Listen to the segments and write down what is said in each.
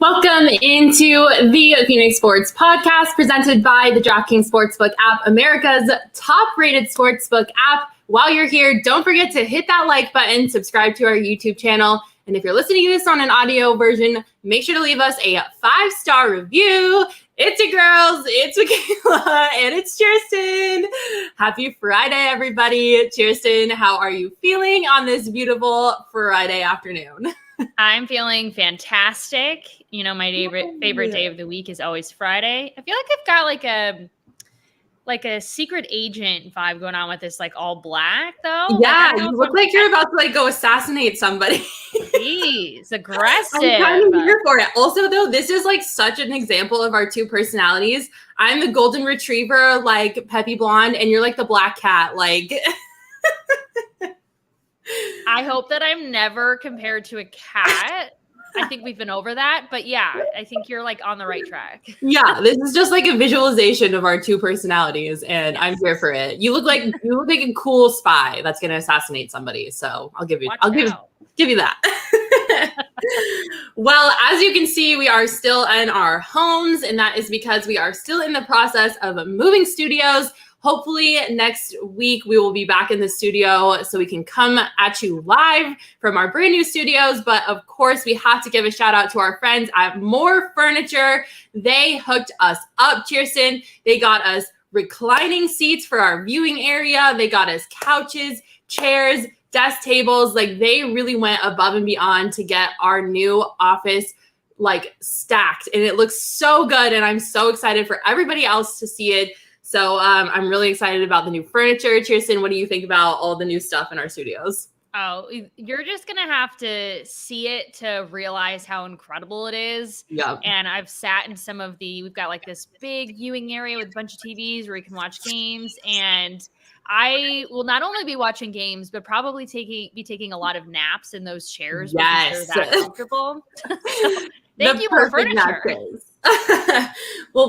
Welcome into the Phoenix Sports Podcast presented by the DraftKings Sportsbook app, America's top-rated sportsbook app. While you're here, don't forget to hit that like button, subscribe to our YouTube channel, and if you're listening to this on an audio version, make sure to leave us a 5-star review. It's your girls, it's Makayla, and it's Chierstin. Happy Friday, everybody. Chierstin, how are you feeling on this beautiful Friday afternoon? I'm feeling fantastic. You know, my favorite day of the week is always Friday. I feel like I've got like a secret agent vibe going on with this, like all black though. Yeah, you look like you're about to go assassinate somebody. Jeez, aggressive. I'm kind of here for it. Also, though, this is such an example of our two personalities. I'm the golden retriever, peppy blonde, and you're the black cat, I hope that I'm never compared to a cat. I think we've been over that, but yeah, I think you're on the right track. Yeah, this is just a visualization of our two personalities, and yes. I'm here for it. You look like a cool spy that's going to assassinate somebody. So I'll give you that. Well, as you can see, we are still in our homes, and that is because we are still in the process of moving studios. Hopefully next week we will be back in the studio so we can come at you live from our brand new studios. But of course, we have to give a shout out to our friends at More Furniture. They hooked us up, Chierstin. They got us reclining seats for our viewing area. They got us couches, chairs, desk tables. They really went above and beyond to get our new office stacked. And it looks so good. And I'm so excited for everybody else to see it. So I'm really excited about the new furniture. Chierstin, what do you think about all the new stuff in our studios? Oh, you're just going to have to see it to realize how incredible it is. Yeah. And I've sat in some of we've got this big viewing area with a bunch of TVs where you can watch games. And I will not only be watching games, but probably be taking a lot of naps in those chairs. Yes. Because they're that comfortable. Thank you, More Furniture. Well,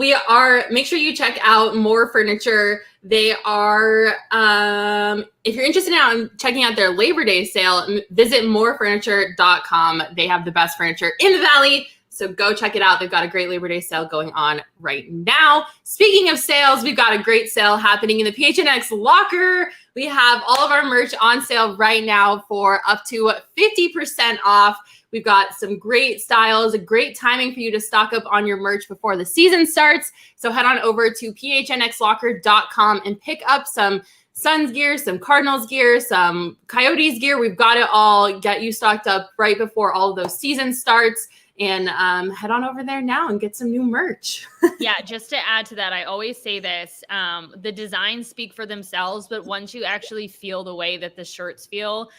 make sure you check out More Furniture. They are, if you're interested in checking out their Labor Day sale, visit morefurniture.com. They have the best furniture in the Valley. So go check it out. They've got a great Labor Day sale going on right now. Speaking of sales, we've got a great sale happening in the PHNX locker. We have all of our merch on sale right now for up to 50% off. We've got some great styles, a great timing for you to stock up on your merch before the season starts. So head on over to phnxlocker.com and pick up some Suns gear, some Cardinals gear, some Coyotes gear. We've got it all. Get you stocked up right before all of those seasons starts. And head on over there now and get some new merch. Yeah, just to add to that, I always say this, the designs speak for themselves, but once you actually feel the way that the shirts feel,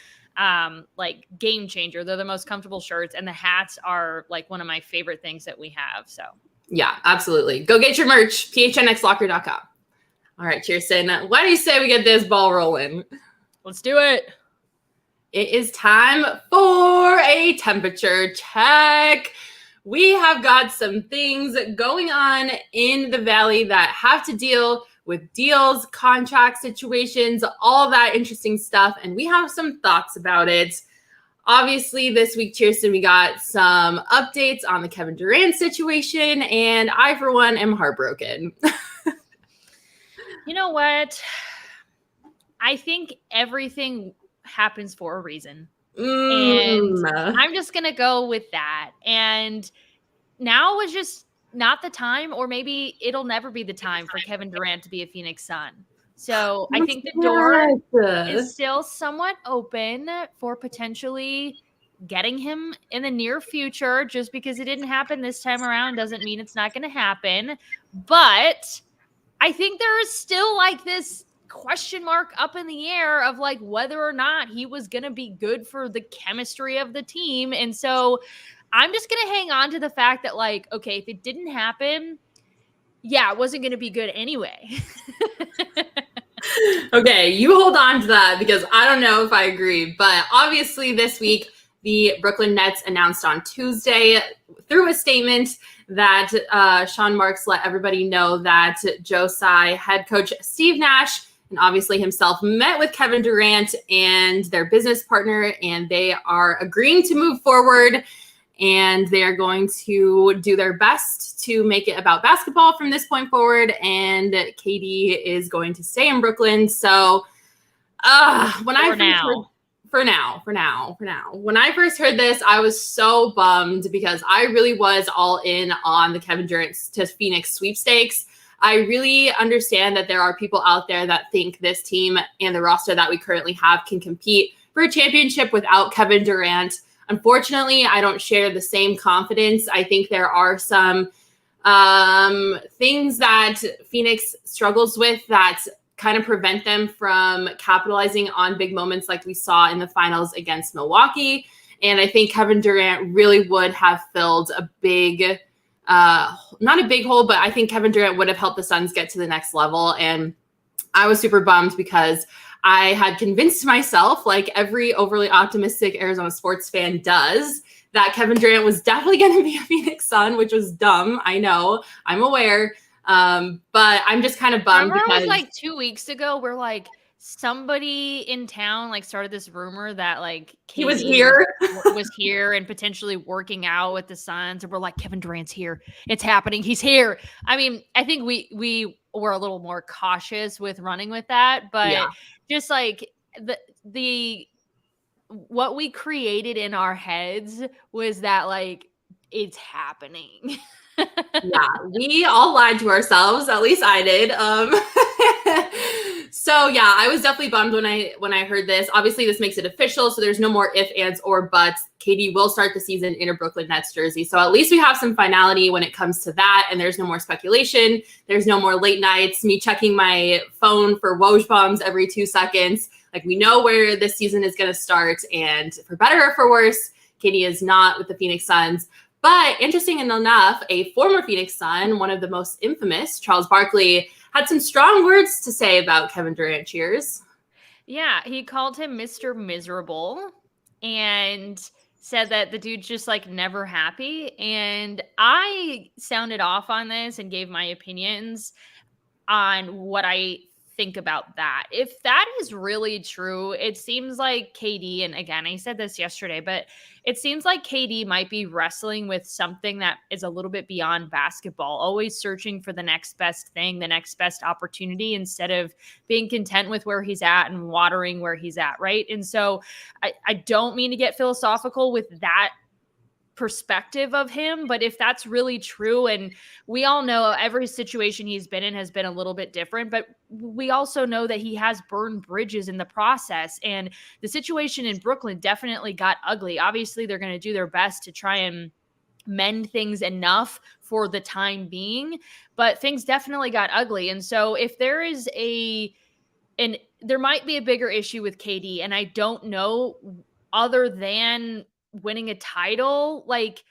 game changer. They're the most comfortable shirts, and the hats are one of my favorite things that we have. So yeah, absolutely. Go get your merch, phnxlocker.com. All right, Chierstin, why do you say we get this ball rolling? Let's do it. It is time for a temperature check. We have got some things going on in the Valley that have to deal with deals, contract situations, all that interesting stuff. And we have some thoughts about it. Obviously, this week, Chierstin, we got some updates on the Kevin Durant situation. And I, for one, am heartbroken. You know what? I think everything happens for a reason. And I'm just going to go with that. And now was just not the time, or maybe it'll never be the time for Kevin Durant to be a Phoenix Sun. So I think the door is still somewhat open for potentially getting him in the near future. Just because it didn't happen this time around doesn't mean it's not going to happen. But I think there is still this question mark up in the air of whether or not he was going to be good for the chemistry of the team. And so I'm just going to hang on to the fact that okay, if it didn't happen, yeah, it wasn't going to be good anyway. Okay, you hold on to that because I don't know if I agree. But obviously this week, the Brooklyn Nets announced on Tuesday through a statement that Sean Marks let everybody know that Joe Tsai head coach Steve Nash and obviously himself met with Kevin Durant and their business partner, and they are agreeing to move forward. and they are going to do their best to make it about basketball from this point forward. And Katie is going to stay in Brooklyn. So when I first heard this, I was so bummed because I really was all in on the Kevin Durant to Phoenix sweepstakes. I really understand that there are people out there that think this team and the roster that we currently have can compete for a championship without Kevin Durant. Unfortunately, I don't share the same confidence. I think there are some things that Phoenix struggles with that kind of prevent them from capitalizing on big moments like we saw in the finals against Milwaukee. And I think Kevin Durant really would have filled a big, not a big hole, but I think Kevin Durant would have helped the Suns get to the next level. And I was super bummed because I had convinced myself, like every overly optimistic Arizona sports fan does, that Kevin Durant was definitely going to be a Phoenix Sun, which was dumb. I know, I'm aware. But I'm just kind of bummed. Remember, it was like 2 weeks ago where like somebody in town like started this rumor that like he was here and potentially working out with the Suns, and we're like, Kevin Durant's here, it's happening, he's here. I mean, I think we were a little more cautious with running with that, but just like the what we created in our heads was that like it's happening. Yeah, we all lied to ourselves. At least I did. So yeah, I was definitely bummed when I heard this. Obviously, this makes it official, so there's no more ifs, ands, or buts. Katie will start the season in a Brooklyn Nets jersey. So at least we have some finality when it comes to that, and there's no more speculation. There's no more late nights, me checking my phone for Woj bombs every 2 seconds. Like, we know where this season is going to start, and for better or for worse, Katie is not with the Phoenix Suns. But interesting enough, a former Phoenix Sun, one of the most infamous, Charles Barkley, had some strong words to say about Kevin Durant. Cheers. Yeah, he called him Mr. Miserable and said that the dude's just like never happy. And I sounded off on this and gave my opinions on what I think about that. If that is really true, it seems like KD, and again, I said this yesterday, but it seems like KD might be wrestling with something that is a little bit beyond basketball, always searching for the next best thing, the next best opportunity, instead of being content with where he's at and watering where he's at, right? And so I don't mean to get philosophical with that perspective of him, but if that's really true, and we all know every situation he's been in has been a little bit different, but we also know that he has burned bridges in the process, and the situation in Brooklyn definitely got ugly. Obviously, they're going to do their best to try and mend things enough for the time being, but things definitely got ugly. And so if there is there might be a bigger issue with KD, and I don't know, other than winning a title, like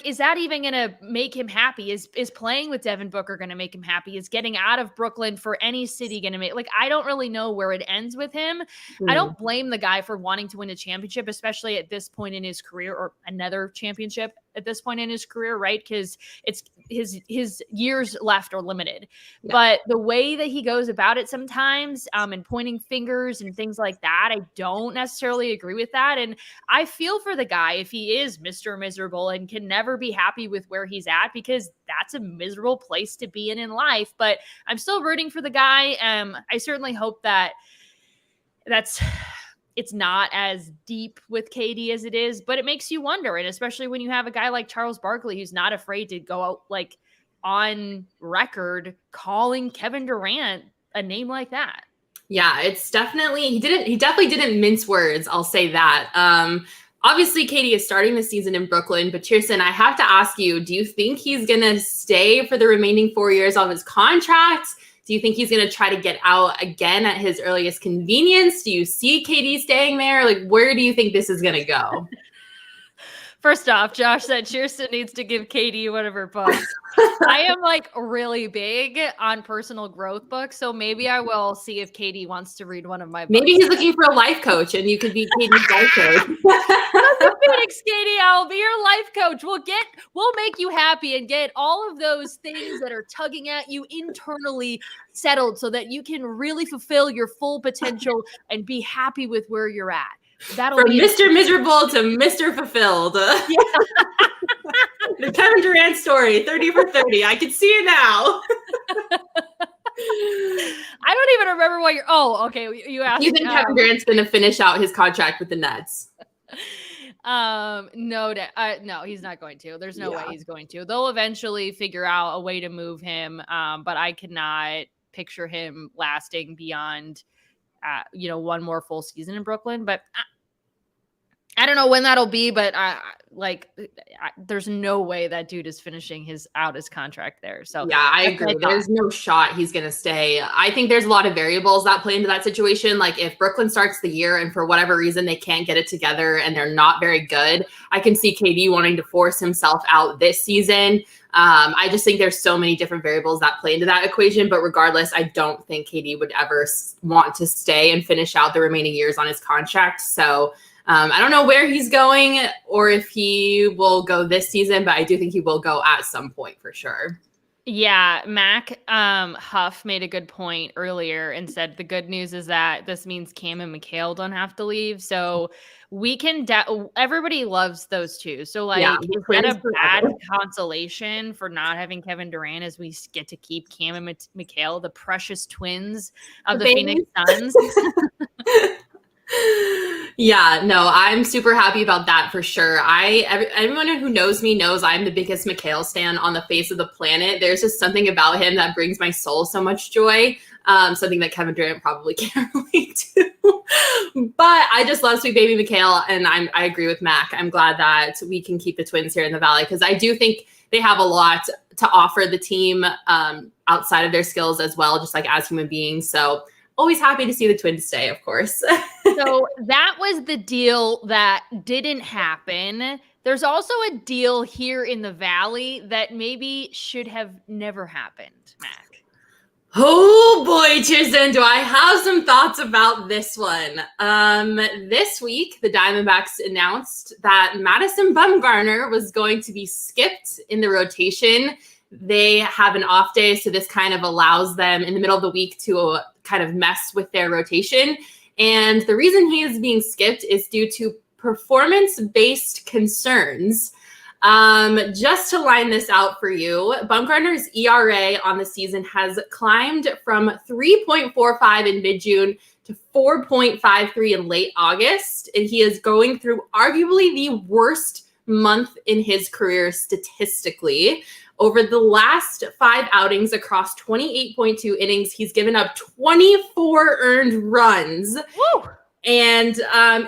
is that even going to make him happy? Is playing with Devin Booker going to make him happy? Is getting out of Brooklyn for any city going to make, like, I don't really know where it ends with him. I don't blame the guy for wanting to win a championship, especially at this point in his career, or another championship at this point in his career, right? Because it's his years left are limited. Yeah. But the way that he goes about it sometimes, and pointing fingers and things like that, I don't necessarily agree with that. And I feel for the guy if he is Mr. Miserable and can never be happy with where he's at, because that's a miserable place to be in life. But I'm still rooting for the guy. I certainly hope that it's not as deep with KD as it is, but it makes you wonder. And especially when you have a guy like Charles Barkley, who's not afraid to go out like on record calling Kevin Durant a name like that. Yeah, it's definitely, he definitely didn't mince words. I'll say that. Obviously, Katie is starting the season in Brooklyn, but Chierstin, I have to ask you, do you think he's going to stay for the remaining 4 years of his contract? Do you think he's going to try to get out again at his earliest convenience? Do you see KD staying there? Like, where do you think this is going to go? First off, Josh said Chierstin needs to give KD one of her books. I am like really big on personal growth books, so maybe I will see if KD wants to read one of my books. Maybe he's looking for a life coach, and you could be KD's life coach. Phoenix, KD, I'll be your life coach. We'll make you happy and get all of those things that are tugging at you internally settled, so that you can really fulfill your full potential and be happy with where you're at. That'll From be Mr. Miserable to Mr. Fulfilled. Yeah. The Kevin Durant story, 30 for 30. I can see it now. I don't even remember what you're. Oh, okay. You asked. You think Kevin Durant's going to finish out his contract with the Nets? No, no, he's not going to. There's no way he's going to. They'll eventually figure out a way to move him, but I cannot picture him lasting beyond, one more full season in Brooklyn. But I don't know when that'll be, but there's no way that dude is finishing his contract there. So yeah, I agree. There's no shot he's going to stay. I think there's a lot of variables that play into that situation. Like if Brooklyn starts the year and for whatever reason they can't get it together and they're not very good, I can see KD wanting to force himself out this season. I just think there's so many different variables that play into that equation. But regardless, I don't think KD would ever want to stay and finish out the remaining years on his contract. So I don't know where he's going or if he will go this season, but I do think he will go at some point for sure. Yeah, Mac Huff made a good point earlier and said the good news is that this means Cam and Makayla don't have to leave. So we can everybody loves those two. So is that a bad consolation for not having Kevin Durant as we get to keep Cam and Makayla, the precious twins of the Phoenix Suns? Yeah, no, I'm super happy about that for sure. Everyone who knows me knows I'm the biggest Makayla stan on the face of the planet. There's just something about him that brings my soul so much joy. Something that Kevin Durant probably can't relate to. But I just love sweet baby Makayla, and I agree with Mac. I'm glad that we can keep the twins here in the Valley because I do think they have a lot to offer the team outside of their skills as well, just like as human beings. So always happy to see the twins stay, of course. So that was the deal that didn't happen. There's also a deal here in the Valley that maybe should have never happened, Mac. Oh boy, Chierstin, do I have some thoughts about this one. This week, the Diamondbacks announced that Madison Bumgarner was going to be skipped in the rotation. They have an off day, so this kind of allows them in the middle of the week to kind of mess with their rotation. And the reason he is being skipped is due to performance-based concerns. Just to line this out for you, Bumgarner's ERA on the season has climbed from 3.45 in mid-June to 4.53 in late August. And he is going through arguably the worst month in his career statistically. Over the last 5 outings across 28.2 innings, he's given up 24 earned runs. Woo! And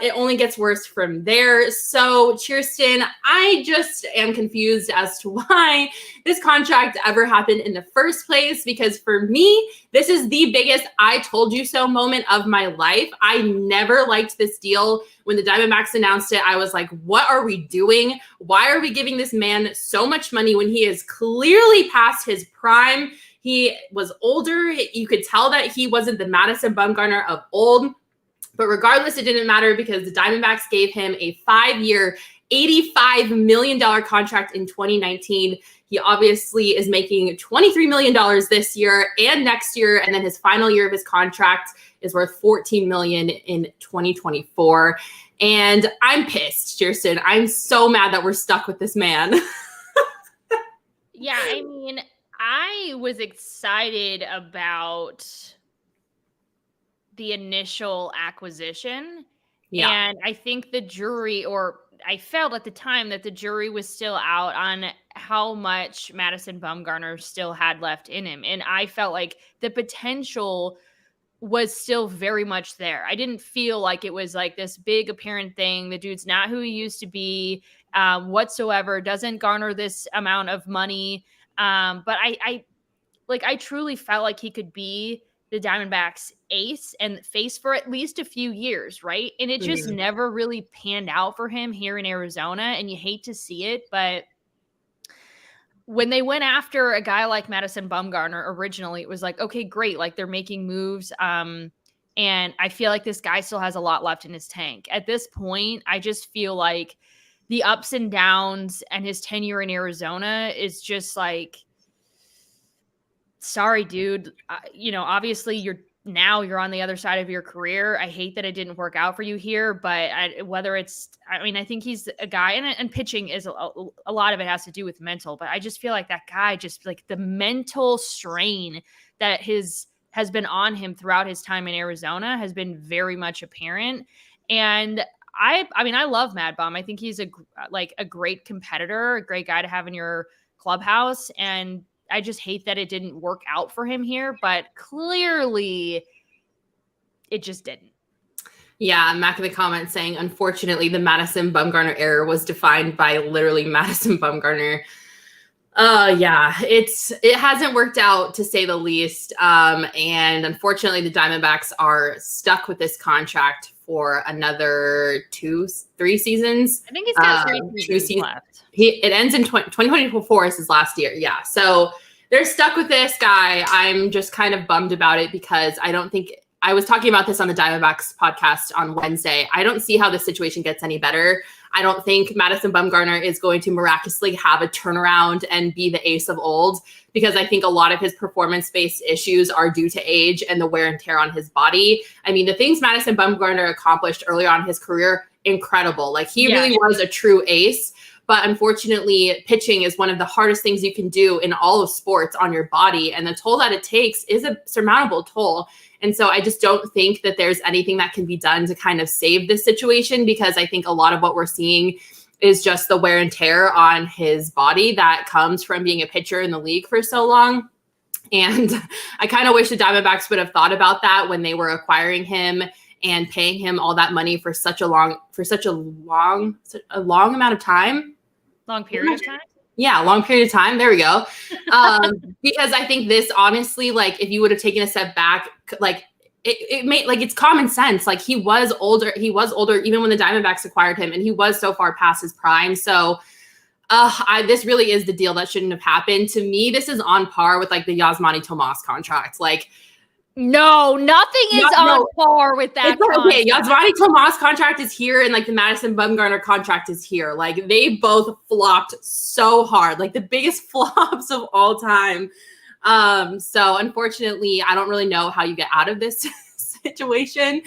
it only gets worse from there. So, Chierstin, I just am confused as to why this contract ever happened in the first place. Because for me, this is the biggest I told you so moment of my life. I never liked this deal. When the Diamondbacks announced it, I was like, what are we doing? Why are we giving this man so much money when he is clearly past his prime? He was older. You could tell that he wasn't the Madison Bumgarner of old. But regardless, it didn't matter because the Diamondbacks gave him a 5-year, $85 million contract in 2019. He obviously is making $23 million this year and next year. And then his final year of his contract is worth $14 million in 2024. And I'm pissed, Chierstin. I'm so mad that we're stuck with this man. Yeah, I mean, I was excited about the initial acquisition. Yeah. And I think the jury, or I felt at the time that the jury was still out on how much Madison Bumgarner still had left in him. And I felt like the potential was still very much there. I didn't feel like it was like this big apparent thing. The dude's not who he used to be whatsoever, doesn't garner this amount of money. But I truly felt like he could be the Diamondbacks ace and face for at least a few years, right? And it just never really panned out for him here in Arizona, and you hate to see it, but when they went after a guy like Madison Bumgarner originally, it was like, okay, great, like they're making moves, and I feel like this guy still has a lot left in his tank. At this point, I just feel like the ups and downs and his tenure in Arizona is just like, sorry, dude. Obviously now you're on the other side of your career. I hate that it didn't work out for you here, but I think he's a guy, and pitching is a lot of it has to do with mental, but I just feel like that guy, just like the mental strain that has been on him throughout his time in Arizona has been very much apparent. And I love Mad Bum. I think he's a great competitor, a great guy to have in your clubhouse. And I just hate that it didn't work out for him here, but clearly it just didn't. Yeah, Mac in the comments saying, unfortunately, the Madison Bumgarner era was defined by literally Madison Bumgarner. Yeah, it hasn't worked out, to say the least. And unfortunately, the Diamondbacks are stuck with this contract for another 2-3 seasons. I think he's got 3 seasons left. It ends in 2024 is his last year. Yeah. So they're stuck with this guy. I'm just kind of bummed about it because I was talking about this on the Diamondbacks podcast on Wednesday. I don't see how this situation gets any better. I don't think Madison Bumgarner is going to miraculously have a turnaround and be the ace of old, because I think a lot of his performance-based issues are due to age and the wear and tear on his body. I mean, the things Madison Bumgarner accomplished early on in his career, incredible. Like, he really was a true ace. But unfortunately, pitching is one of the hardest things you can do in all of sports on your body. And the toll that it takes is a surmountable toll. And so I just don't think that there's anything that can be done to kind of save this situation, because I think a lot of what we're seeing is just the wear and tear on his body that comes from being a pitcher in the league for so long. And I kind of wish the Diamondbacks would have thought about that when they were acquiring him and paying him all that money for such a long amount of time. Long period of time? Yeah, long period of time. There we go. Because I think this, honestly, like, if you would have taken a step back, like, it made, like, it's common sense. Like, he was older even when the Diamondbacks acquired him, and he was so far past his prime. So this really is the deal that shouldn't have happened. To me, this is on par with, like, the Yasmani Tomas contract. Like, no, nothing is on par with that. It's okay. Yasmani Tomas contract is here, and, like, the Madison Bumgarner contract is here. Like, they both flopped so hard, like the biggest flops of all time. So unfortunately, I don't really know how you get out of this situation.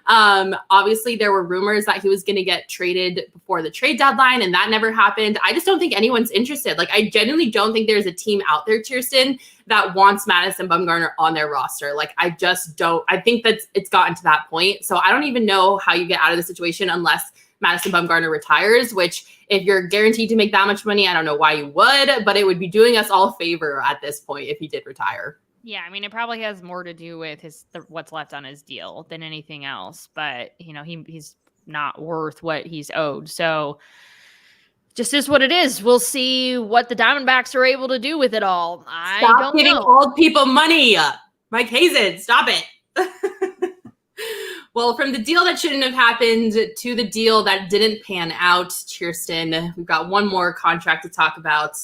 Obviously, there were rumors that he was going to get traded before the trade deadline, and that never happened. I just don't think anyone's interested. Like, I genuinely don't think there's a team out there, Chierstin, that wants Madison Bumgarner on their roster. Like, I just don't. I think that it's gotten to that point. So I don't even know how you get out of the situation unless Madison Bumgarner retires, which, if you're guaranteed to make that much money, I don't know why you would, but it would be doing us all a favor at this point if he did retire. Yeah, I mean, it probably has more to do with what's left on his deal than anything else. But, you know, he's not worth what he's owed. So just is what it is. We'll see what the Diamondbacks are able to do with it all. Stop giving old people money. Mike Hazen, stop it. Well, from the deal that shouldn't have happened to the deal that didn't pan out, Chierstin, we've got one more contract to talk about,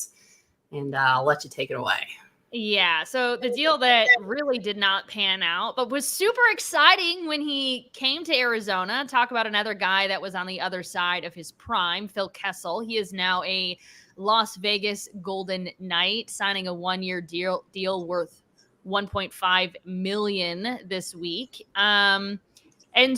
and I'll let you take it away. Yeah, so the deal that really did not pan out, but was super exciting when he came to Arizona. Talk about another guy that was on the other side of his prime, Phil Kessel. He is now a Las Vegas Golden Knight, signing a 1-year deal worth $1.5 million this week. And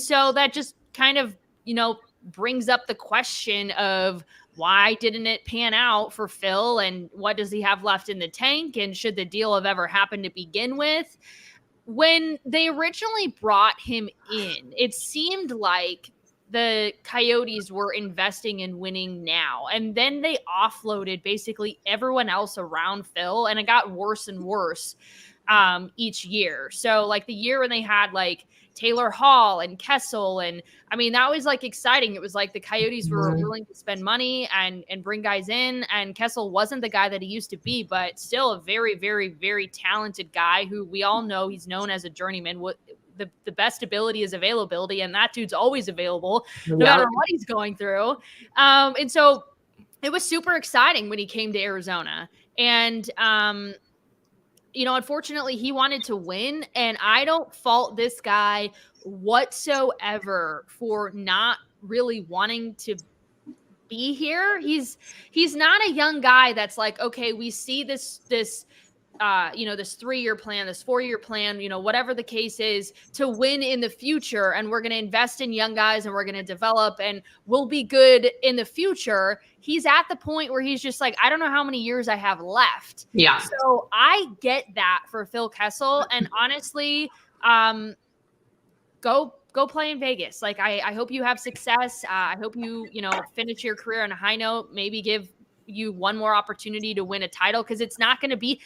so that just kind of, you know, brings up the question of, why didn't it pan out for Phil, and what does he have left in the tank? And should the deal have ever happened to begin with? When they originally brought him in, it seemed like the Coyotes were investing in winning now. And then they offloaded basically everyone else around Phil, and it got worse and worse each year. So, like, the year when they had, like, Taylor Hall and Kessel, and I mean, that was, like, exciting. It was like the Coyotes were willing to spend money and bring guys in, and Kessel wasn't the guy that he used to be, but still a very, very, very talented guy who we all know he's known as a journeyman. The best ability is availability, and that dude's always available no matter what he's going through. And so it was super exciting when he came to Arizona, and you know, unfortunately, he wanted to win, and I don't fault this guy whatsoever for not really wanting to be here. He's not a young guy that's like, okay, we see this this 3-year plan, this 4-year plan, whatever the case is, to win in the future. And we're going to invest in young guys and we're going to develop and we'll be good in the future. He's at the point where he's just like, I don't know how many years I have left. Yeah. So I get that for Phil Kessel. And honestly, go play in Vegas. Like, I hope you have success. I hope you finish your career on a high note, maybe give you one more opportunity to win a title, because it's not going to be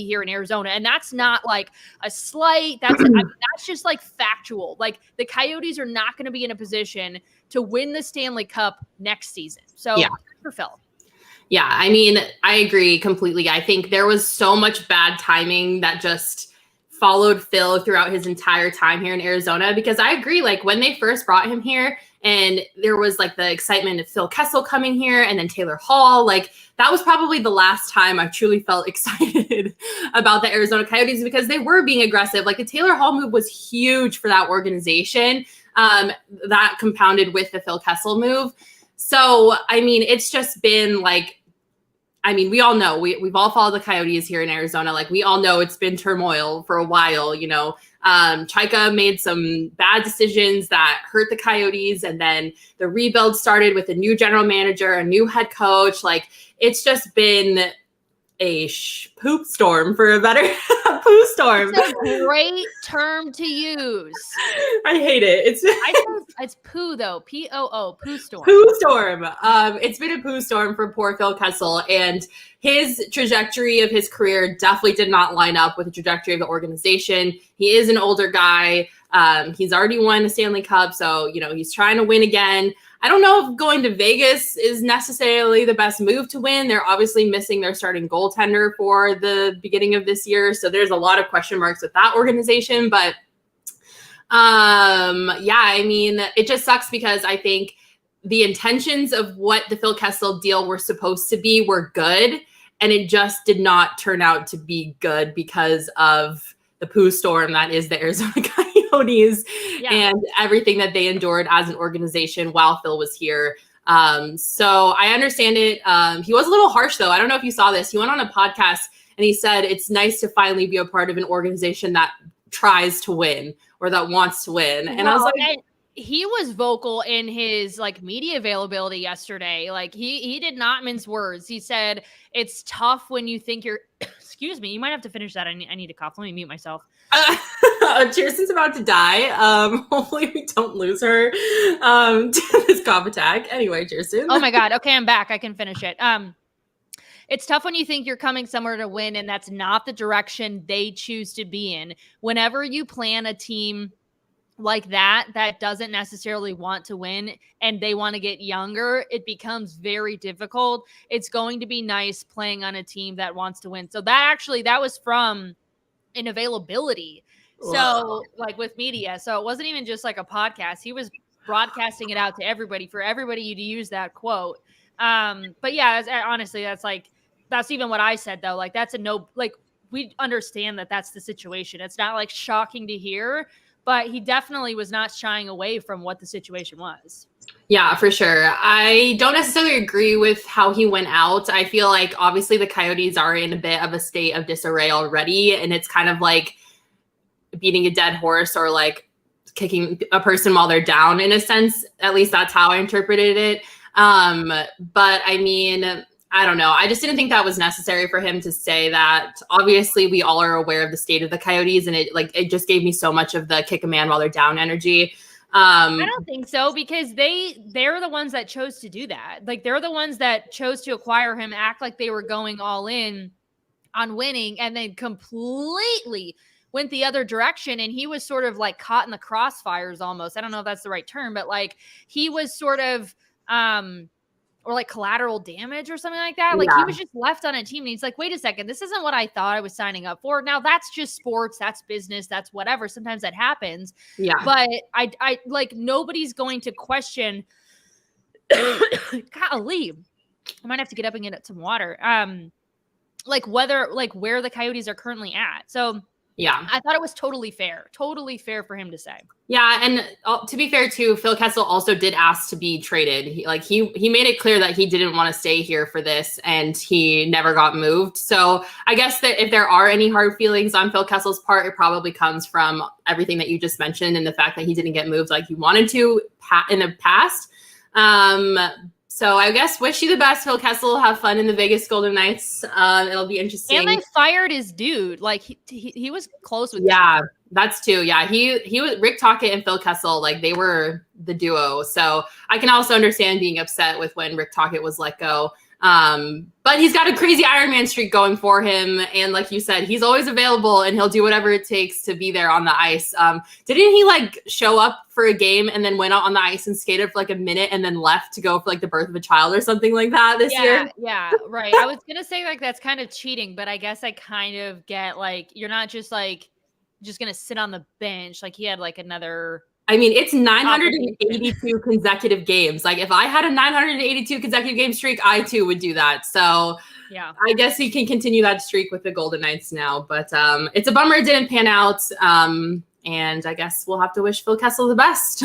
here in Arizona. And that's not like a slight. That's just like factual. Like, the Coyotes are not going to be in a position to win the Stanley Cup next season. So yeah. For Phil. Yeah, I mean, I agree completely. I think there was so much bad timing that just followed Phil throughout his entire time here in Arizona, because I agree, like, when they first brought him here and there was like the excitement of Phil Kessel coming here and then Taylor Hall, like, that was probably the last time I truly felt excited about the Arizona Coyotes, because they were being aggressive. Like, the Taylor Hall move was huge for that organization, that compounded with the Phil Kessel move. So, I mean, it's just been like, I mean, we all know, we've all followed the Coyotes here in Arizona. Like, we all know it's been turmoil for a while, Chaika made some bad decisions that hurt the Coyotes. And then the rebuild started with a new general manager, a new head coach. Like, it's just been a poop storm, for a better poo storm. It's a great term to use. I hate it. It's poo though. P-O-O, poo storm. Poo storm. It's been a poo storm for poor Phil Kessel, and his trajectory of his career definitely did not line up with the trajectory of the organization. He is an older guy. He's already won a Stanley Cup, so he's trying to win again. I don't know if going to Vegas is necessarily the best move to win. They're obviously missing their starting goaltender for the beginning of this year, so there's a lot of question marks with that organization. But yeah, I mean, it just sucks because I think the intentions of what the Phil Kessel deal were supposed to be were good, and it just did not turn out to be good because of the poo storm that is the Arizona Coyotes and everything that they endured as an organization while Phil was here. So I understand it. He was a little harsh, though. I don't know if you saw this. He went on a podcast and he said it's nice to finally be a part of an organization that tries to win or that wants to win. And I was like, he was vocal in his like media availability yesterday. Like, he did not mince words. He said it's tough when you think you're excuse me, you might have to finish that. I need to cough. Let me mute myself. Chierstin's about to die. Hopefully we don't lose her to this cough attack. Anyway, Chierstin. Oh my God. Okay, I'm back. I can finish it. It's tough when you think you're coming somewhere to win and that's not the direction they choose to be in. Whenever you plan a team like that doesn't necessarily want to win and they want to get younger, it becomes very difficult. It's going to be nice playing on a team that wants to win. So that was from an availability. So like with media. So it wasn't even just like a podcast. He was broadcasting it out to everybody for everybody to use that quote. But yeah, honestly, that's even what I said though. Like, that's a no, like, we understand that that's the situation. It's not like shocking to hear, but he definitely was not shying away from what the situation was. Yeah, for sure. I don't necessarily agree with how he went out. I feel like obviously the Coyotes are in a bit of a state of disarray already, and it's kind of like beating a dead horse or like kicking a person while they're down in a sense. At least that's how I interpreted it. But I mean, I don't know. I just didn't think that was necessary for him to say that. Obviously, we all are aware of the state of the Coyotes, and it just gave me so much of the kick a man while they're down energy. I don't think so, because they're the ones that chose to do that. Like, they're the ones that chose to acquire him, act like they were going all in on winning, and then completely went the other direction. And he was sort of like caught in the crossfires almost. I don't know if that's the right term, but like he was sort of or like collateral damage or something like that. Like, he was just left on a team and he's like, wait a second, this isn't what I thought I was signing up for. Now that's just sports. That's business. That's whatever. Sometimes that happens. Yeah. But I like, nobody's going to question, golly, I might have to get up and get some water. Like whether, like where the Coyotes are currently at. So Yeah. I thought it was totally fair for him to say. Yeah, and to be fair too, Phil Kessel also did ask to be traded. He made it clear that he didn't want to stay here for this, and he never got moved. So I guess that if there are any hard feelings on Phil Kessel's part, it probably comes from everything that you just mentioned and the fact that he didn't get moved like he wanted to in the past. So I guess wish you the best, Phil Kessel. Have fun in the Vegas Golden Knights. It'll be interesting. And they fired his dude. Like he was close with. Yeah, that's too. Yeah, he was Rick Tocchet and Phil Kessel. Like they were the duo. So I can also understand being upset with when Rick Tocchet was let go. But he's got a crazy Ironman streak going for him. And like you said, he's always available and he'll do whatever it takes to be there on the ice. Didn't he like show up for a game and then went out on the ice and skated for like a minute and then left to go for like the birth of a child or something like that this year? Yeah, right. I was going to say like, that's kind of cheating, but I guess I kind of get like, you're not just going to sit on the bench. Like he had like another... I mean, it's 982 consecutive games. Like if I had a 982 consecutive game streak, I too would do that. So yeah, I guess he can continue that streak with the Golden Knights now. But it's a bummer it didn't pan out. And I guess we'll have to wish Phil Kessel the best.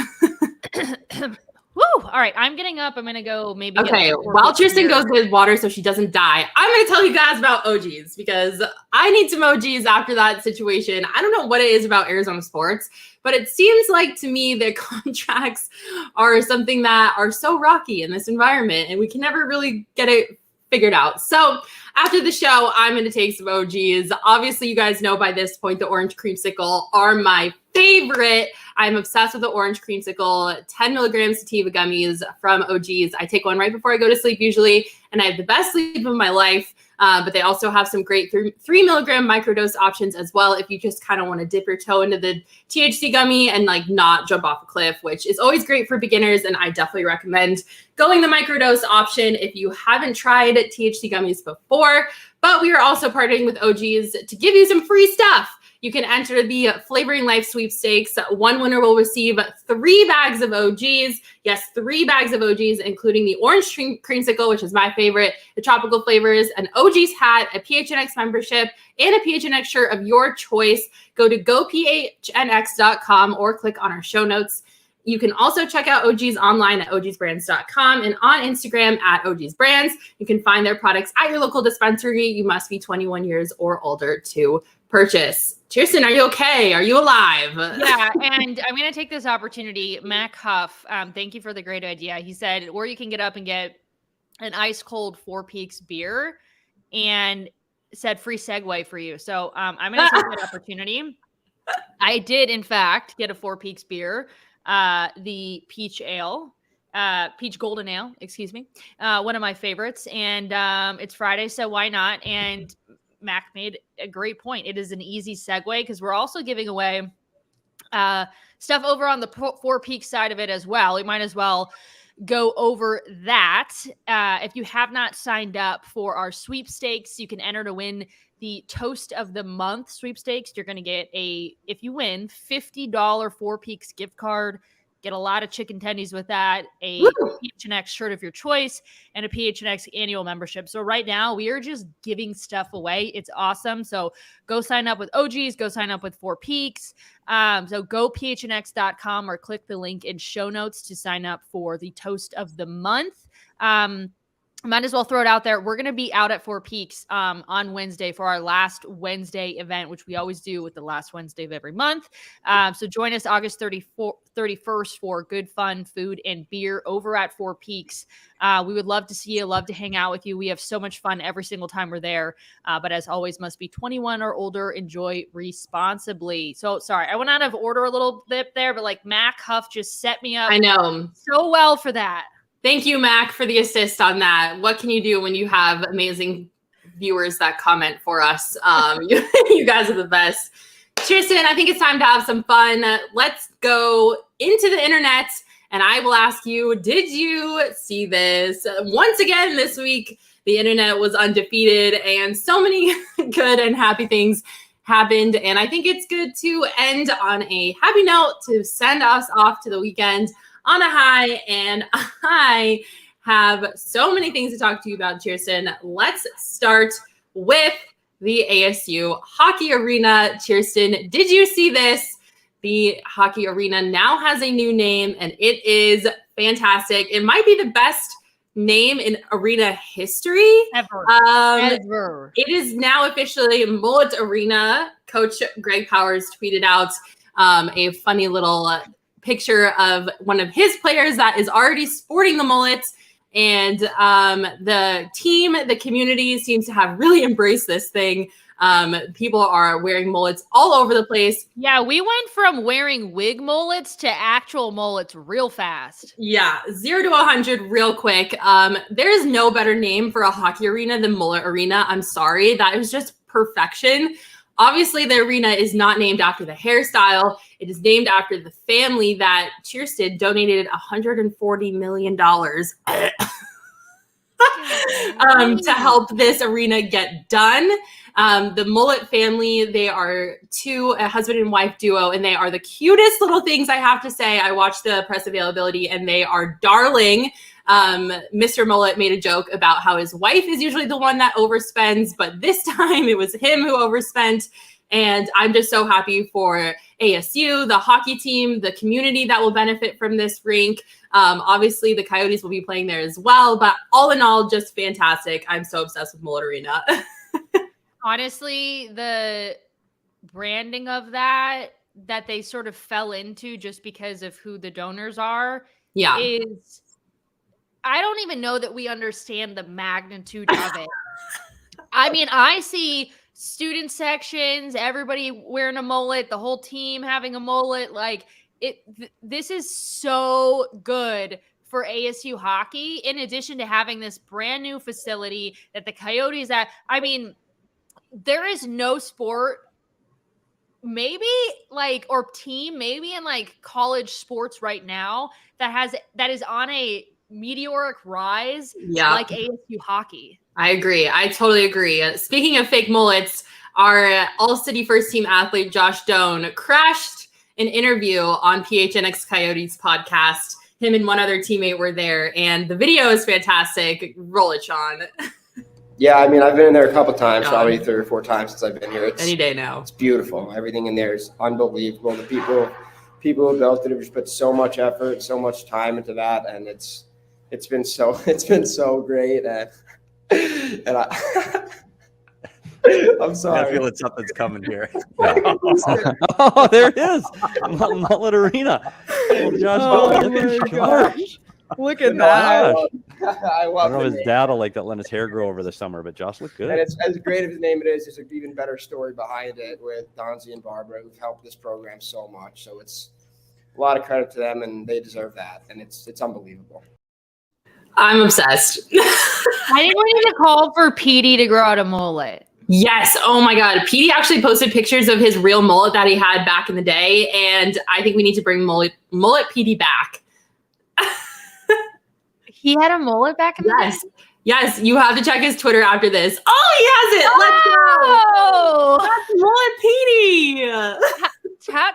Woo! All right, I'm getting up. I'm going to go maybe. Okay, while Chierstin goes with water so she doesn't die, I'm going to tell you guys about OGs because I need some OGs after that situation. I don't know what it is about Arizona sports, but it seems like to me their contracts are something that are so rocky in this environment and we can never really get it figured out. So after the show, I'm going to take some OGs. Obviously, you guys know by this point, the orange creamsicle are my favorite. I'm obsessed with the orange creamsicle, 10 milligrams sativa gummies from OGs. I take one right before I go to sleep usually, and I have the best sleep of my life. But they also have some great 3 milligram microdose options as well if you just kind of want to dip your toe into the THC gummy and like not jump off a cliff, which is always great for beginners. And I definitely recommend going the microdose option if you haven't tried THC gummies before. But we are also partnering with OGs to give you some free stuff. You can enter the Flavoring Life sweepstakes. One winner will receive 3 bags of OGs. Yes, 3 bags of OGs, including the orange creamsicle, which is my favorite, the tropical flavors, an OGs hat, a PHNX membership, and a PHNX shirt of your choice. Go to gophnx.com or click on our show notes. You can also check out OGs online at ogsbrands.com and on Instagram at ogsbrands. You can find their products at your local dispensary. You must be 21 years or older to purchase. Chierstin, are you okay? Are you alive? Yeah, and I'm going to take this opportunity. Mac Huff, thank you for the great idea. He said, or you can get up and get an ice cold Four Peaks beer, and said free segue for you. So I'm going to take that opportunity. I did, in fact, get a Four Peaks beer, the peach ale. Peach golden ale, excuse me. One of my favorites. And it's Friday, so why not? And Mac made a great point. It is an easy segue because we're also giving away stuff over on the Four Peaks side of it as well. We might as well go over that. If you have not signed up for our sweepstakes, you can enter to win the Toast of the Month sweepstakes. You're going to get if you win, $50 Four Peaks gift card. Get a lot of chicken tendies with that, a PHNX shirt of your choice, and a PHNX annual membership. So right now, we are just giving stuff away. It's awesome. So go sign up with OGs. Go sign up with Four Peaks. So go phnx.com or click the link in show notes to sign up for the Toast of the Month. Might as well throw it out there. We're going to be out at Four Peaks on Wednesday for our last Wednesday event, which we always do with the last Wednesday of every month. So join us August 31st for good fun, food, and beer over at Four Peaks. We would love to see you, love to hang out with you. We have so much fun every single time we're there. But as always, must be 21 or older. Enjoy responsibly. So sorry, I went out of order a little bit there, but like Mac Huff just set me up. I know so well for that. Thank you, Mac, for the assist on that. What can you do when you have amazing viewers that comment for us? You guys are the best. Chierstin, I think it's time to have some fun. Let's go into the internet, and I will ask you, did you see this? Once again this week, the internet was undefeated, and so many good and happy things happened. And I think it's good to end on a happy note to send us off to the weekend on a high, and I have so many things to talk to you about, Chierstin. Let's start with the ASU Hockey Arena. Chierstin, did you see this? The Hockey Arena now has a new name, and it is fantastic. It might be the best name in arena history. Ever. It is now officially Mullett Arena. Coach Greg Powers tweeted out a funny little picture of one of his players that is already sporting the mullet. And the team, the community seems to have really embraced this thing. People are wearing mullets all over the place. Yeah, we went from wearing wig mullets to actual mullets real fast. Yeah, 0 to 100 real quick. There is no better name for a hockey arena than Mullett Arena. I'm sorry. That is just perfection. Obviously, the arena is not named after the hairstyle. It is named after the family that Chierstin donated $140 million to help this arena get done. The Mullett family, they are a husband and wife duo, and they are the cutest little things, I have to say. I watched the press availability, and they are darling. Mr. Mullett made a joke about how his wife is usually the one that overspends, but this time it was him who overspent. And I'm just so happy for ASU, the hockey team, the community that will benefit from this rink. Obviously, the Coyotes will be playing there as well. But all in all, just fantastic. I'm so obsessed with Mullett Arena. Honestly, the branding of that they sort of fell into just because of who the donors are is, I don't even know that we understand the magnitude of it. I mean, I see student sections, everybody wearing a mullet, the whole team having a mullet. Like this is so good for ASU hockey, in addition to having this brand new facility that the Coyotes there is no sport or team in like college sports right now that is on a meteoric rise like ASU hockey. I agree. I totally agree. Speaking of fake mullets, our All-City first team athlete, Josh Doan, crashed an interview on PHNX Coyotes podcast. Him and one other teammate were there, and the video is fantastic. Roll it, Sean. Yeah, I mean, I've been in there a couple times, probably 3 or 4 times since I've been here. Any day now. It's beautiful. Everything in there is unbelievable. The people who built it have just put so much effort, so much time into that, and it's been so great. And I'm sorry. I feel that something's coming here. Oh, there it is. Mullett Arena. Oh, Josh, look at that. I don't know if his dad will like that, let his hair grow over the summer, but Josh looked good. And it's as great of a name it is, there's an even better story behind it with Donzie and Barbara, who've helped this program so much. So it's a lot of credit to them, and they deserve that. And it's unbelievable. I'm obsessed. I think we need to call for Petey to grow out a mullet. Yes. Oh my God. Petey actually posted pictures of his real mullet that he had back in the day. And I think we need to bring mullet Petey back. He had a mullet back in the day? Yes. You have to check his Twitter after this. Oh, he has it. Let's go. That's Mullet Petey.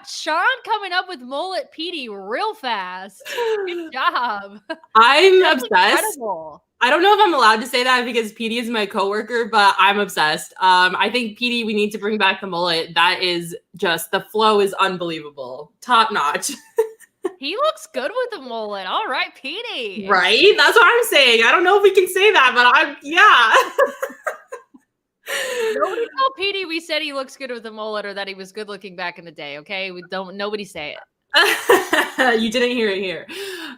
Sean coming up with Mullet Petey real fast. Good job. I'm obsessed. Incredible. I don't know if I'm allowed to say that because Petey is my coworker, but I'm obsessed. I think Petey, we need to bring back the mullet. That is just, the flow is unbelievable. Top notch. He looks good with the mullet. All right, Petey. Right? That's what I'm saying. I don't know if we can say that, but Nobody tell Petey we said he looks good with the mullet or that he was good looking back in the day, okay? Nobody say it. You didn't hear it here.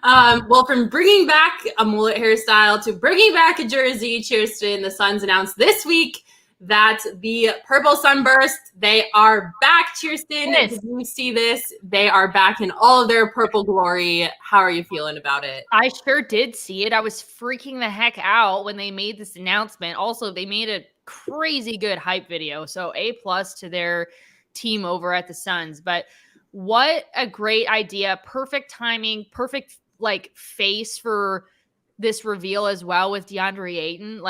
Well, from bringing back a mullet hairstyle to bringing back a jersey, Chierstin, the Suns announced this week that the purple sunburst, they are back, Chierstin. Yes. Did you see this? They are back in all of their purple glory. How are you feeling about it? I sure did see it. I was freaking the heck out when they made this announcement. Also, they made a crazy good hype video. So A+ to their team over at the Suns. But what a great idea. Perfect timing, perfect face for this reveal as well with DeAndre Ayton.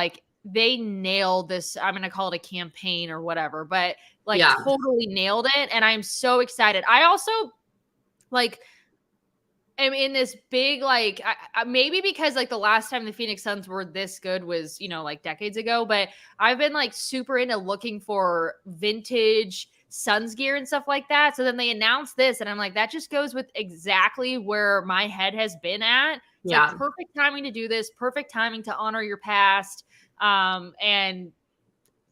They nailed this. I'm going to call it a campaign or whatever, but totally nailed it. And I'm so excited. I also am in this big, like, maybe because like the last time the Phoenix Suns were this good was, like decades ago, but I've been like super into looking for vintage Suns gear and stuff like that. So then they announced this and I'm like, that just goes with exactly where my head has been at. It's like perfect timing to do this, perfect timing to honor your past. And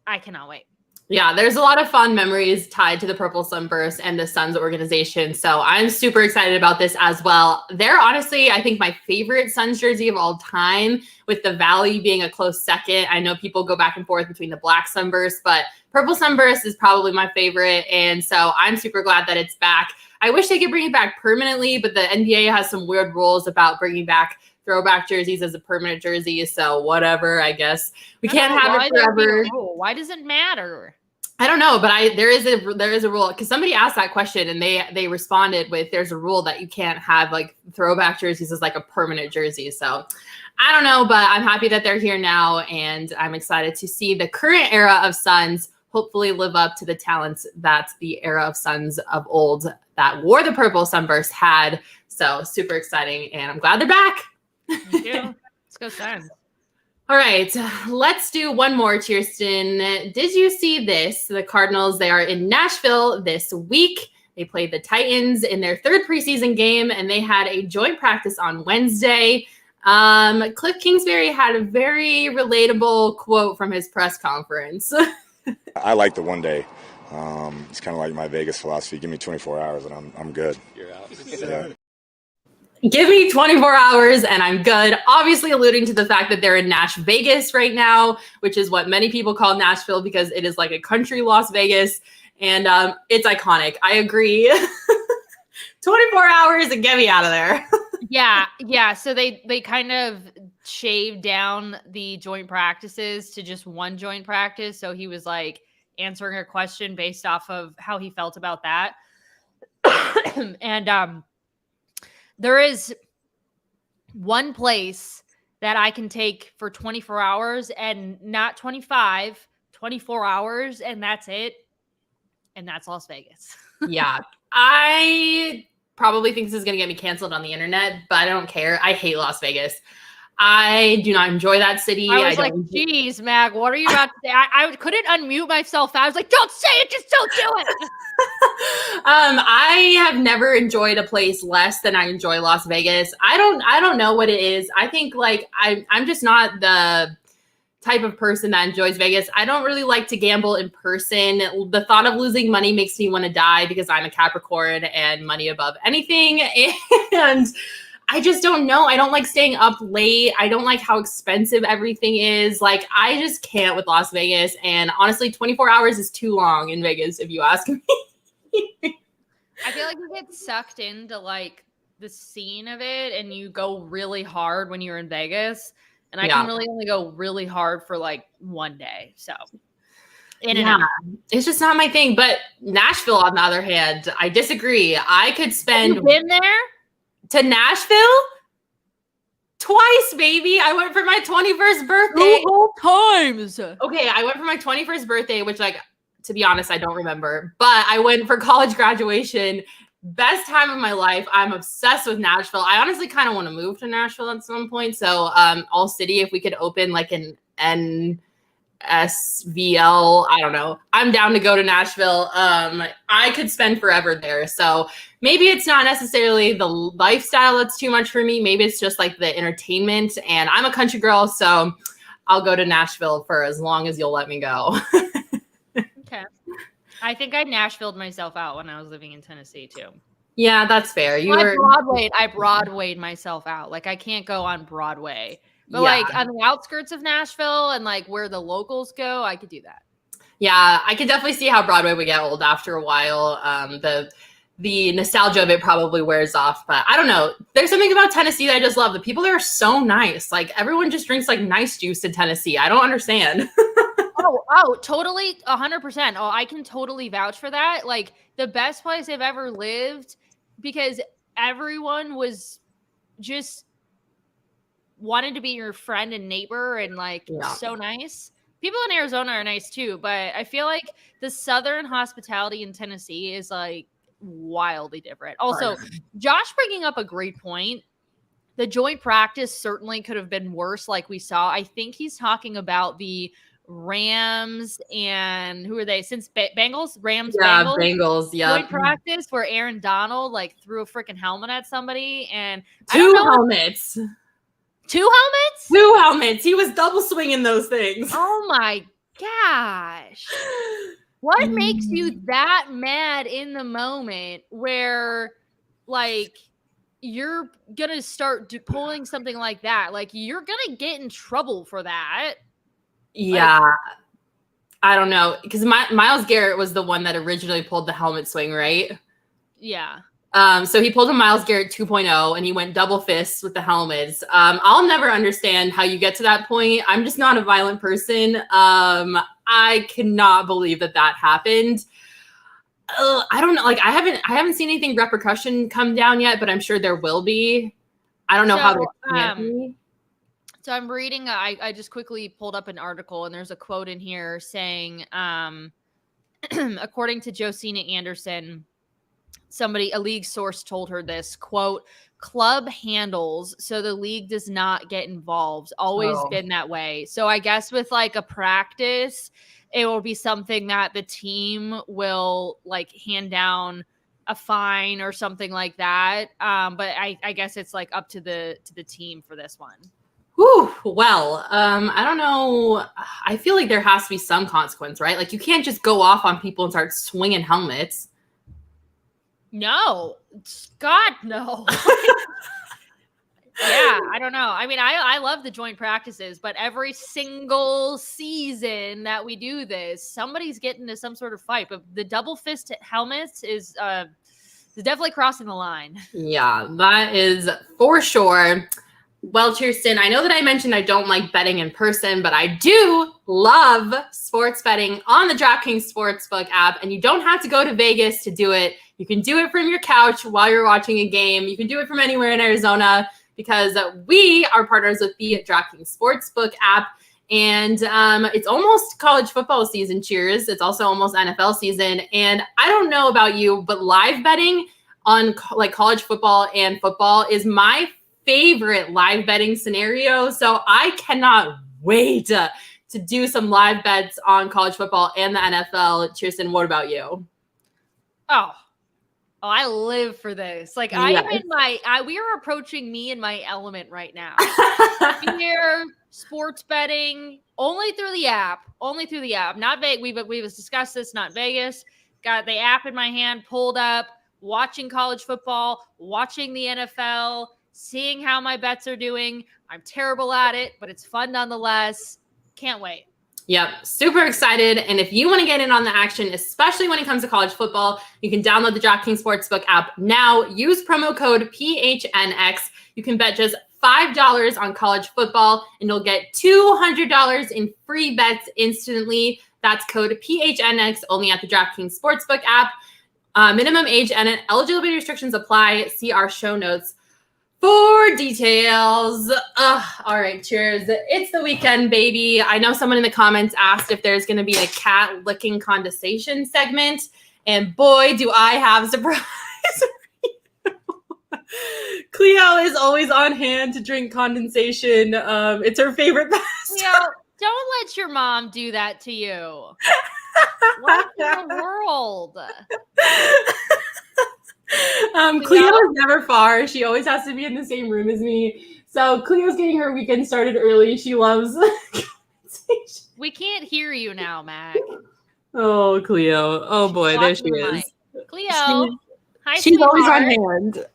I cannot wait. Yeah, there's a lot of fun memories tied to the Purple Sunburst and the Suns organization. So I'm super excited about this as well. They're honestly, I think, my favorite Suns jersey of all time, with the Valley being a close second. I know people go back and forth between the Black Sunburst, but Purple Sunburst is probably my favorite. And so I'm super glad that it's back. I wish they could bring it back permanently, but the NBA has some weird rules about bringing back throwback jerseys as a permanent jersey. So whatever, I guess we can't have it forever. Why does it matter? I don't know, but there is a rule, because somebody asked that question and they responded with, there's a rule that you can't have like throwback jerseys as like a permanent jersey. So I don't know, but I'm happy that they're here now, and I'm excited to see the current era of Suns hopefully live up to the talents that the era of Suns of old that wore the Purple Sunburst had. So super exciting, and I'm glad they're back. Me too. Let's go Suns. All right, let's do one more, Chierstin. Did you see this? The Cardinals, they are in Nashville this week. They played the Titans in their third preseason game, and they had a joint practice on Wednesday. Kliff Kingsbury had a very relatable quote from his press conference. I like the one day. It's kind of like my Vegas philosophy. Give me 24 hours and I'm good. You're out. Yeah. Give me 24 hours and I'm good. Obviously alluding to the fact that they're in Vegas right now, which is what many people call Nashville because it is like a country Las Vegas. And it's iconic. I agree. 24 hours and get me out of there. Yeah. So they kind of shaved down the joint practices to just one joint practice. So he was like answering a question based off of how he felt about that. And there is one place that I can take for 24 hours and not 25, 24 hours, and that's it. And that's Las Vegas. Yeah. I probably think this is going to get me canceled on the internet, but I don't care. I hate Las Vegas. I do not enjoy that city. I was like, geez, Mag, what are you about to say? I couldn't unmute myself. I was like, don't say it. Just don't do it. I have never enjoyed a place less than I enjoy Las Vegas. I don't know what it is. I think like I'm just not the type of person that enjoys Vegas. I don't really like to gamble in person. The thought of losing money makes me want to die because I'm a Capricorn and money above anything. And I just don't know. I don't like staying up late. I don't like how expensive everything is. Like, I just can't with Las Vegas. And honestly, 24 hours is too long in Vegas, if you ask me. I feel like you get sucked into like the scene of it and you go really hard when you're in Vegas. And I can really only go really hard for like one day. So in and out. It's just not my thing. But Nashville, on the other hand, I disagree. I could spend. Have you been there? To Nashville? Twice, baby. I went for my 21st birthday. 2 whole times. Okay, I went for my 21st birthday, which, like, to be honest, I don't remember. But I went for college graduation. Best time of my life. I'm obsessed with Nashville. I honestly kind of want to move to Nashville at some point. So, All City, if we could open like an NSVL, I don't know. I'm down to go to Nashville. I could spend forever there. So maybe it's not necessarily the lifestyle that's too much for me. Maybe it's just like the entertainment. And I'm a country girl, so I'll go to Nashville for as long as you'll let me go. Okay. I think I Nashvilled myself out when I was living in Tennessee too. Yeah, that's fair. I Broadwayed myself out. Like I can't go on Broadway. But like on the outskirts of Nashville and like where the locals go, I could do that. Yeah, I could definitely see how Broadway would get old after a while. The nostalgia of it probably wears off, but I don't know. There's something about Tennessee that I just love. The people there are so nice. Like everyone just drinks like nice juice in Tennessee. I don't understand. Oh, totally 100%. Oh, I can totally vouch for that. Like the best place I've ever lived because everyone was just wanted to be your friend and neighbor and like so nice. People in Arizona are nice too, but I feel like the Southern hospitality in Tennessee is like wildly different. Also, Josh bringing up a great point. The joint practice certainly could have been worse, like we saw. I think he's talking about the Rams and who are they? Since Bengals, Rams, Bengals, joint practice where Aaron Donald like threw a freaking helmet at somebody and two helmets. He was double swinging those things. Oh my gosh. What makes you that mad in the moment where like you're going to start pulling something like that? Like you're going to get in trouble for that. Yeah. Like, I don't know. Because Myles Garrett was the one that originally pulled the helmet swing, right? Yeah. So he pulled a Myles Garrett 2.0 and he went double fists with the helmets. I'll never understand how you get to that point. I'm just not a violent person. I cannot believe that happened. I don't know. Like I haven't seen anything repercussion come down yet, but I'm sure there will be. I don't know how there can't be. So I'm reading, I just quickly pulled up an article and there's a quote in here saying, according to Josina Anderson, a league source told her this, quote, club handles so the league does not get involved. Always been that way. So I guess with like a practice, it will be something that the team will like hand down a fine or something like that. But I guess it's like up to the team for this one. Whew, well, I don't know. I feel like there has to be some consequence, right? Like you can't just go off on people and start swinging helmets. No, God, no. Yeah, I don't know. I mean, I love the joint practices, but every single season that we do this, somebody's getting into some sort of fight. But the double fist helmets is definitely crossing the line. Yeah, that is for sure. Well, Chierstin, I know that I mentioned I don't like betting in person, but I do love sports betting on the DraftKings Sportsbook app, and you don't have to go to Vegas to do it. You can do it from your couch while you're watching a game. You can do it from anywhere in Arizona because we are partners with the DraftKings Sportsbook app, and it's almost college football season, Cheers. It's also almost NFL season, and I don't know about you, but live betting on like college football and football is my favorite live betting scenario. So I cannot wait to do some live bets on college football and the NFL. Chierstin, what about you? Oh, I live for this. Like I am in we are approaching me in my element right now. Here, sports betting only through the app. Not Vegas. We've discussed this. Not Vegas. Got the app in my hand, pulled up, watching college football, watching the NFL. Seeing how my bets are doing. I'm terrible at it, but it's fun nonetheless. Can't wait. Yep. Super excited. And if you want to get in on the action, especially when it comes to college football, you can download the DraftKings Sportsbook app now. Use promo code PHNX. You can bet just $5 on college football, and you'll get $200 in free bets instantly. That's code PHNX only at the DraftKings Sportsbook app. Minimum age and eligibility restrictions apply. See our show notes for details. All right, cheers. It's the weekend, baby. I know someone in the comments asked if there's going to be a cat licking condensation segment, and boy, do I have a surprise for you. Cleo is always on hand to drink condensation. It's her favorite pastime. Cleo, don't let your mom do that to you. What in the world? Cleo is never far. She always has to be in the same room as me. So Cleo's getting her weekend started early. She loves conversation. We can't hear you now, Mac. Oh, Cleo. Oh boy, there she is. Cleo. Hi, she's sweetheart. always on hand.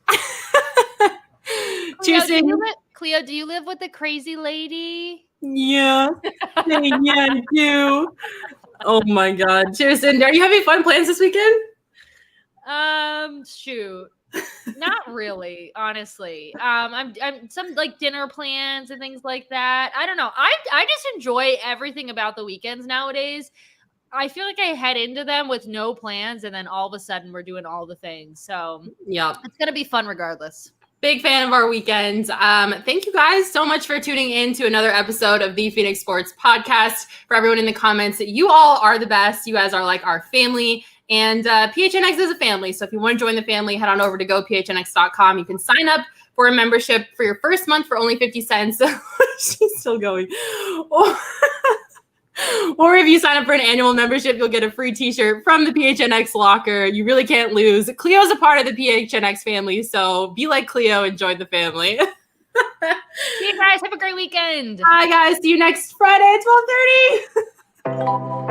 Cleo, do you live with the crazy lady? Yeah. Yeah, I do. Oh my God. Chierstin, are you having fun plans this weekend? Shoot. Not really, honestly. I'm some like dinner plans and things like that. I don't know. I just enjoy everything about the weekends nowadays. I feel like I head into them with no plans, and then all of a sudden we're doing all the things. So yeah, it's gonna be fun regardless. Big fan of our weekends. Thank you guys so much for tuning in to another episode of the Phoenix Sports Podcast. For everyone in the comments, you all are the best. You guys are like our family. And PHNX is a family. So if you want to join the family, head on over to gophnx.com. You can sign up for a membership for your first month for only 50 cents. She's still going. Or if you sign up for an annual membership, you'll get a free t-shirt from the PHNX locker. You really can't lose. Cleo's a part of the PHNX family, so be like Cleo and join the family. See you guys. Have a great weekend. Bye, guys. See you next Friday at 12:30.